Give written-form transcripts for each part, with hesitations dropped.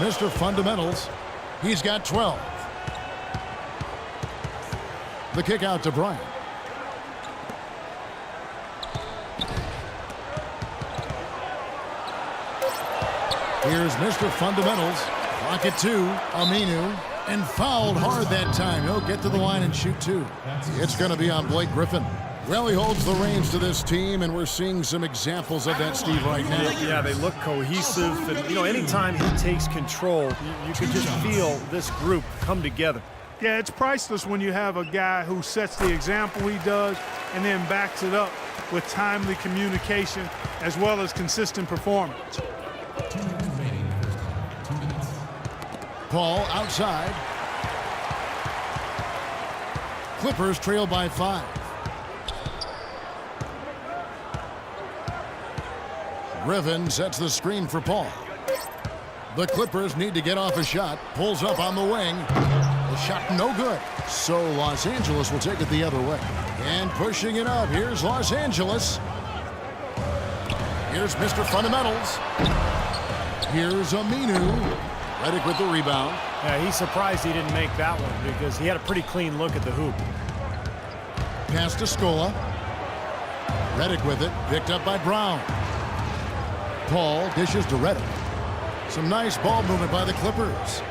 Mr. Fundamentals. He's got 12. The kick out to Bryant. Here's Mr. Fundamentals. Clock at 2. Aminu. And fouled hard that time. He'll get to the line and shoot 2. It's going to be on Blake Griffin. Well, he holds the reins to this team, and we're seeing some examples of that, Steve, right now. Yeah, they look cohesive. And, you know, anytime he takes control, you can just feel this group come together. Yeah, it's priceless when you have a guy who sets the example he does and then backs it up with timely communication as well as consistent performance. Paul outside. Clippers trail by 5. Griffin sets the screen for Paul. The Clippers need to get off a shot. Pulls up on the wing. The shot no good. So Los Angeles will take it the other way. And pushing it up. Here's Los Angeles. Here's Mr. Fundamentals. Here's Aminu. Redick with the rebound. Yeah, he's surprised he didn't make that one because he had a pretty clean look at the hoop. Pass to Scola. Redick with it. Picked up by Brown. Paul dishes to Redick. Some nice ball movement by the Clippers.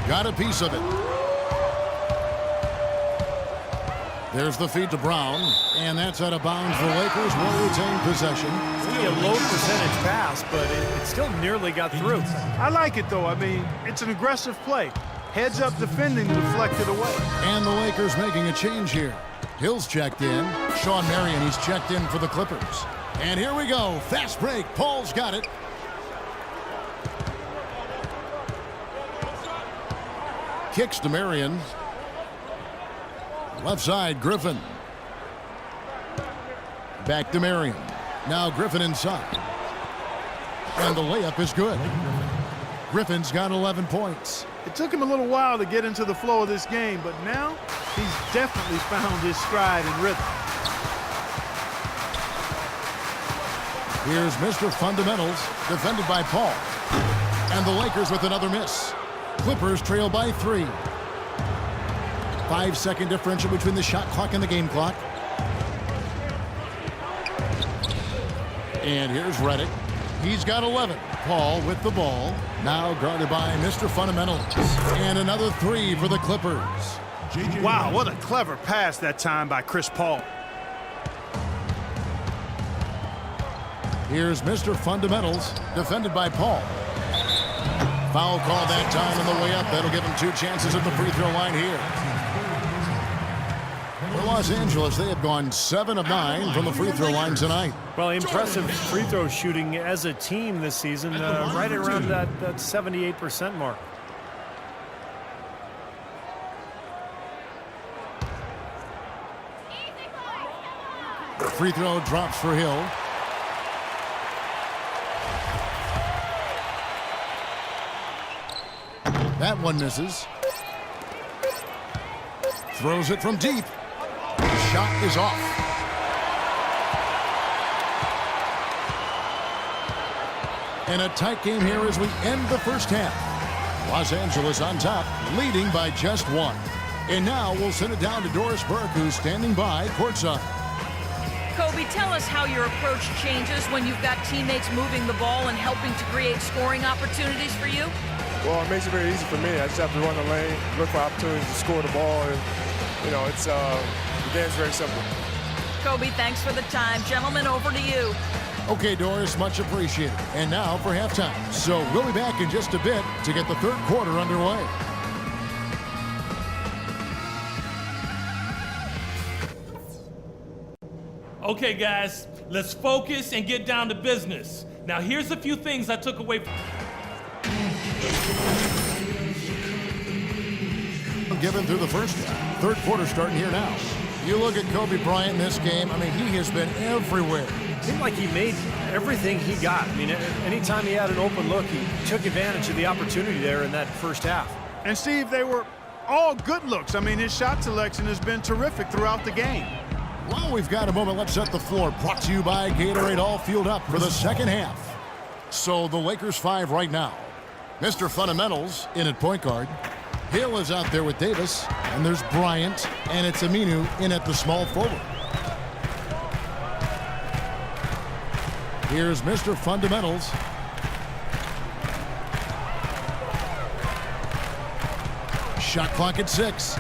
Got a piece of it. There's the feed to Brown, and that's out of bounds. The Lakers will retain possession. It's a low percentage pass, but it still nearly got through. I like it, though. I mean, it's an aggressive play. Heads up defending, deflected away. And the Lakers making a change here. Hill's checked in. Shawn Marion, he's checked in for the Clippers. And here we go. Fast break. Paul's got it. Kicks to Marion. Left side, Griffin. Back to Marion. Now Griffin inside. And the layup is good. Griffin's got 11 points. It took him a little while to get into the flow of this game, but now he's definitely found his stride and rhythm. Here's Mr. Fundamentals, defended by Paul. And the Lakers with another miss. Clippers trail by 3. 5-second differential between the shot clock and the game clock. And here's Redick. He's got 11. Paul with the ball. Now guarded by Mr. Fundamentals. And another 3 for the Clippers. Wow, what a clever pass that time by Chris Paul. Here's Mr. Fundamentals, defended by Paul. Foul call that time on the way up. That'll give him 2 chances at the free throw line here. For Los Angeles, they have gone 7 of 9 from the free throw line tonight. Well, impressive free throw shooting as a team this season, right around that 78% mark. Free throw drops for Hill. That one misses. Throws it from deep. The shot is off. And a tight game here as we end the first half. Los Angeles on top, leading by just 1. And now we'll send it down to Doris Burke, who's standing by courtside. Kobe, tell us how your approach changes when you've got teammates moving the ball and helping to create scoring opportunities for you. Well, it makes it very easy for me. I just have to run the lane, look for opportunities to score the ball, and, you know, it's the game's very simple. Kobe, thanks for the time. Gentlemen, over to you. Okay, Doris, much appreciated. And now for halftime. So we'll be back in just a bit to get the third quarter underway. Okay, guys, let's focus and get down to business. Now, here's a few things I took away from... Given through the first half. Third quarter starting here now. You look at Kobe Bryant in this game, I mean, he has been everywhere. It seemed like he made everything he got. I mean, anytime he had an open look, he took advantage of the opportunity there in that first half. And, Steve, they were all good looks. I mean, his shot selection has been terrific throughout the game. Well, we've got a moment. Let's set the floor. Brought to you by Gatorade, all fueled up for the second half. So the Lakers 5 right now. Mr. Fundamentals in at point guard. Hill is out there with Davis, and there's Bryant, and it's Aminu in at the small forward. Here's Mr. Fundamentals. Shot clock at 6.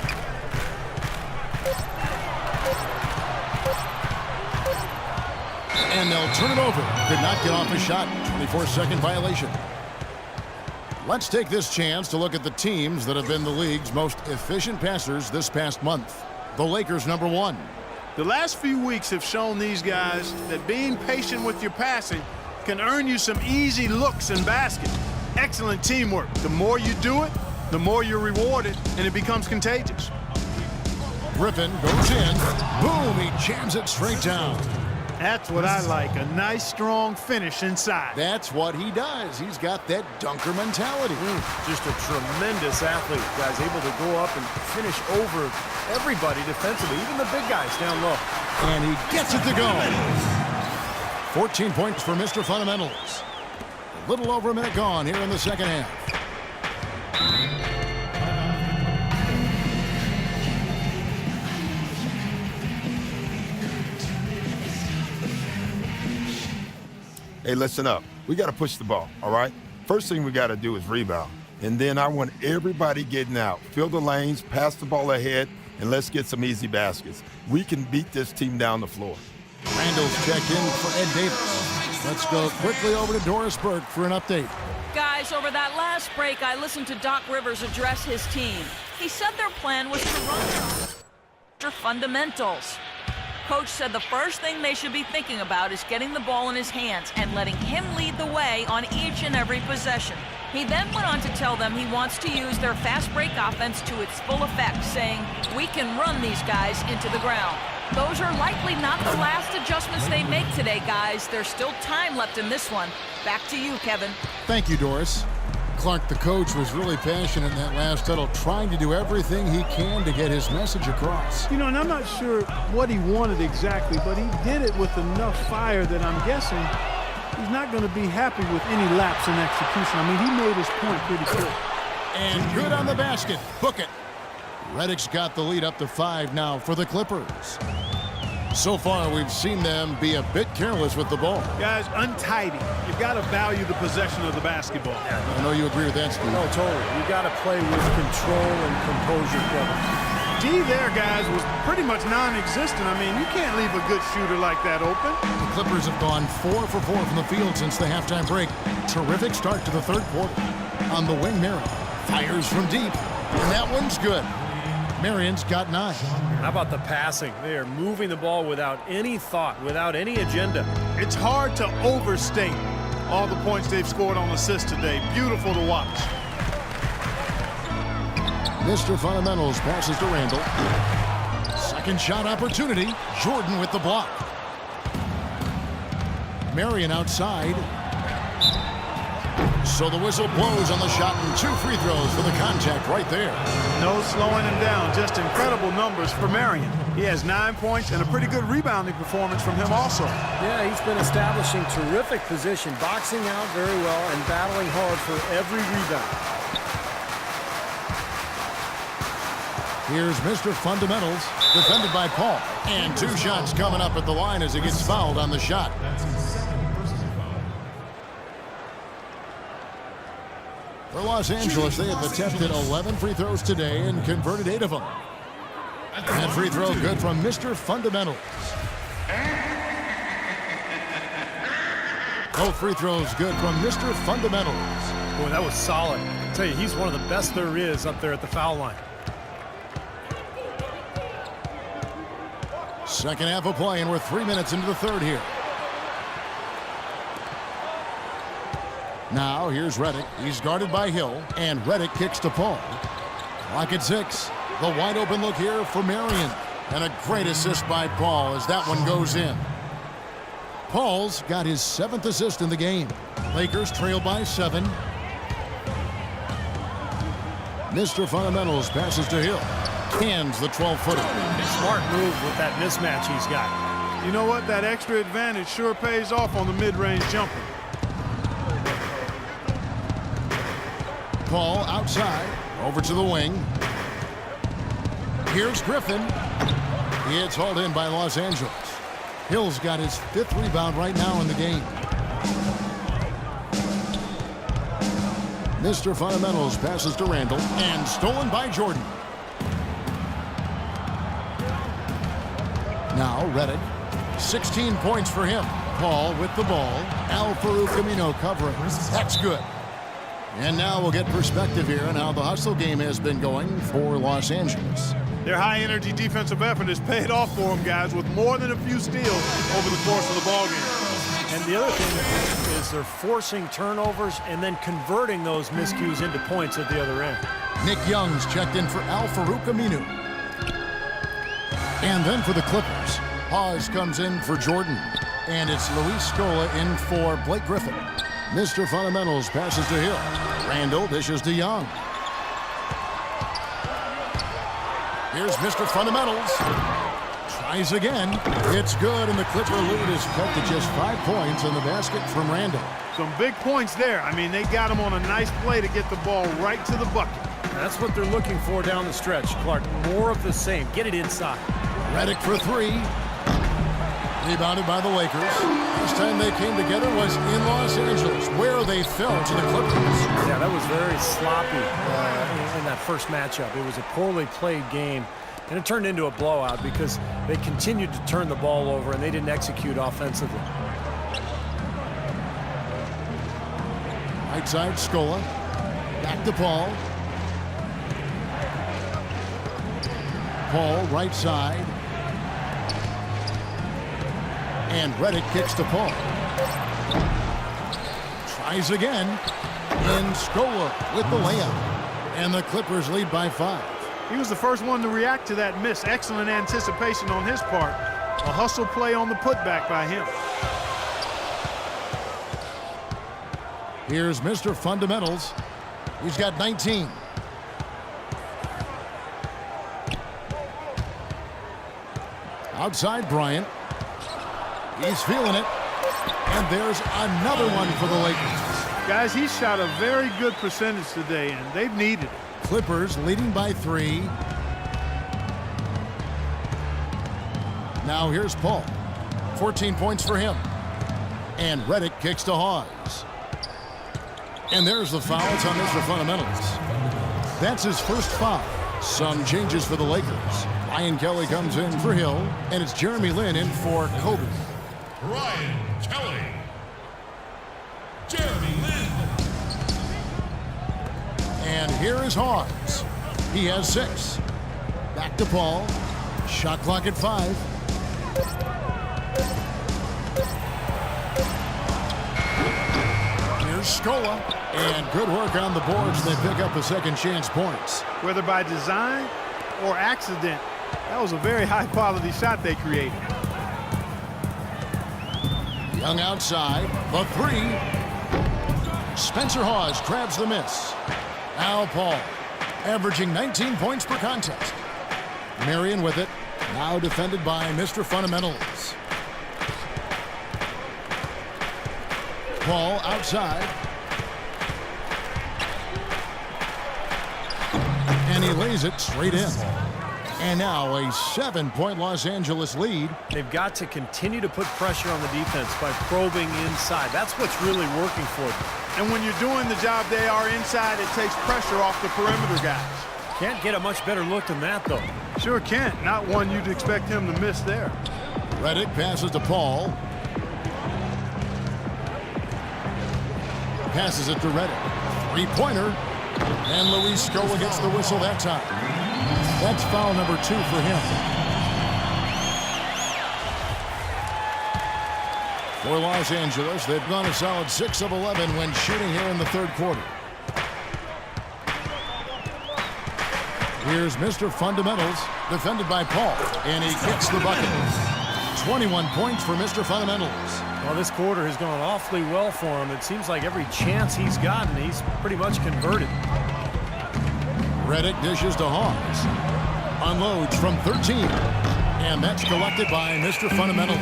And they'll turn it over. Could not get off a shot. 24-second violation. Let's take this chance to look at the teams that have been the league's most efficient passers this past month. The Lakers #1. The last few weeks have shown these guys that being patient with your passing can earn you some easy looks and baskets. Excellent teamwork. The more you do it, the more you're rewarded, and it becomes contagious. Griffin goes in. Boom, he jams it straight down. That's what I like, a nice, strong finish inside. That's what he does. He's got that dunker mentality. Just a tremendous athlete. Guys able to go up and finish over everybody defensively, even the big guys down low. And he gets it to go. 14 points for Mr. Fundamentals. A little over a minute gone here in the second half. Hey, listen up. We got to push the ball, all right? First thing we got to do is rebound. And then I want everybody getting out. Fill the lanes, pass the ball ahead, and let's get some easy baskets. We can beat this team down the floor. Randall's check in for Ed Davis. Let's go quickly over to Doris Burke for an update. Guys, over that last break, I listened to Doc Rivers address his team. He said their plan was to run their fundamentals. Coach said the first thing they should be thinking about is getting the ball in his hands and letting him lead the way on each and every possession. He then went on to tell them he wants to use their fast break offense to its full effect, saying, "We can run these guys into the ground." Those are likely not the last adjustments they make today, guys. There's still time left in this one. Back to you, Kevin. Thank you, Doris. Clark, the coach, was really passionate in that last huddle, trying to do everything he can to get his message across. You know, and I'm not sure what he wanted exactly, but he did it with enough fire that I'm guessing he's not going to be happy with any lapse in execution. I mean, he made his point pretty clear. And good on the basket. Book it. Redick's got the lead up to 5 now for the Clippers. So far, we've seen them be a bit careless with the ball. Guys, untidy. You've got to value the possession of the basketball. I know you agree with that, Steve. No, totally. You got to play with control and composure, Kevin. D there, guys, was pretty much non-existent. I mean, you can't leave a good shooter like that open. The Clippers have gone 4 for 4 from the field since the halftime break. Terrific start to the third quarter. On the wing, Marion fires from deep, and that one's good. Marion's got 9. How about the passing? They are moving the ball without any thought, without any agenda. It's hard to overstate all the points they've scored on assists today. Beautiful to watch. Mr. Fundamentals passes to Randall. Second shot opportunity. Jordan with the block. Marion outside. So the whistle blows on the shot and 2 free throws for the contact right there. No slowing him down. Just incredible numbers for Marion. He has 9 points and a pretty good rebounding performance from him also. Yeah, he's been establishing terrific position, boxing out very well and battling hard for every rebound. Here's Mr. Fundamentals, defended by Paul. And 2 shots coming up at the line as he gets fouled on the shot. For Los Angeles, they have attempted 11 free throws today and converted 8 of them. That free throw good from Mr. Fundamentals. Both free throws good from Mr. Fundamentals. Boy, that was solid. I tell you, he's one of the best there is up there at the foul line. Second half of play, and we're 3 minutes into the third here. Now, here's Redick. He's guarded by Hill, and Redick kicks to Paul. Clock at 6. The wide open look here for Marion. And a great assist by Paul as that one goes in. Paul's got his 7th assist in the game. Lakers trail by 7. Mr. Fundamentals passes to Hill. Cans the 12-footer. Smart move with that mismatch he's got. You know what? That extra advantage sure pays off on the mid-range jumper. Paul outside, over to the wing. Here's Griffin. It's hauled in by Los Angeles. Hill's got his 5th rebound right now in the game. Mr. Fundamentals passes to Randall, and stolen by Jordan. Now Redick, 16 points for him. Paul with the ball. Al-Farouq Aminu covering. That's good. And now we'll get perspective here on how the hustle game has been going for Los Angeles. Their high-energy defensive effort has paid off for them, guys, with more than a few steals over the course of the ballgame. And the other thing is they're forcing turnovers and then converting those miscues into points at the other end. Nick Young's checked in for Al-Farouq Aminu. And then for the Clippers, Hawes comes in for Jordan. And it's Luis Scola in for Blake Griffin. Mr. Fundamentals passes to Hill. Randall dishes to Young. Here's Mr. Fundamentals. Tries again. It's good, and the Clipper lead is cut to just 5 points in the basket from Randall. Some big points there. I mean, they got him on a nice play to get the ball right to the bucket. That's what they're looking for down the stretch, Clark. More of the same. Get it inside. Redick for 3. Rebounded by the Lakers. Last time they came together was in Los Angeles, where they fell to the Clippers. Yeah, that was very sloppy in that first matchup. It was a poorly played game, and it turned into a blowout because they continued to turn the ball over and they didn't execute offensively. Right side, Scola. Back to Paul. Paul, right side. And Redick kicks to Paul. Tries again. And Scola with the layup. And the Clippers lead by 5. He was the first one to react to that miss. Excellent anticipation on his part. A hustle play on the putback by him. Here's Mr. Fundamentals. He's got 19. Outside Bryant. He's feeling it. And there's another one for the Lakers. Guys, he shot a very good percentage today, and they've needed it. Clippers leading by 3. Now here's Paul. 14 points for him. And Redick kicks to Hawes. And there's the foul. It's on Mr. Fundamentals. That's his first foul. Some changes for the Lakers. Ryan Kelly comes in for Hill. And it's Jeremy Lin in for Kobe. Ryan Kelly. Jeremy Lin. And here is Hawes. He has 6. Back to Paul. Shot clock at 5. Here's Scola. And good work on the boards. They pick up the second chance points. Whether by design or accident, that was a very high-quality shot they created. Young outside. The 3. Spencer Hawes grabs the miss. Al Paul averaging 19 points per contest. Marion with it. Now defended by Mr. Fundamentals. Paul outside. And he lays it straight in. And now a 7-point Los Angeles lead. They've got to continue to put pressure on the defense by probing inside. That's what's really working for them. And when you're doing the job they are inside, it takes pressure off the perimeter guys. Can't get a much better look than that, though. Sure can't. Not one you'd expect him to miss there. Redick passes to Paul. Passes it to Redick. 3-pointer. And Luis Scola gets the whistle that time. That's foul number 2 for him. For Los Angeles, they've gone a solid 6 of 11 when shooting here in the third quarter. Here's Mr. Fundamentals, defended by Paul, and he kicks the bucket. 21 points for Mr. Fundamentals. Well, this quarter has gone awfully well for him. It seems like every chance he's gotten, he's pretty much converted. Redick dishes to Hawes. Unloads from 13. And that's collected by Mr. Fundamentals.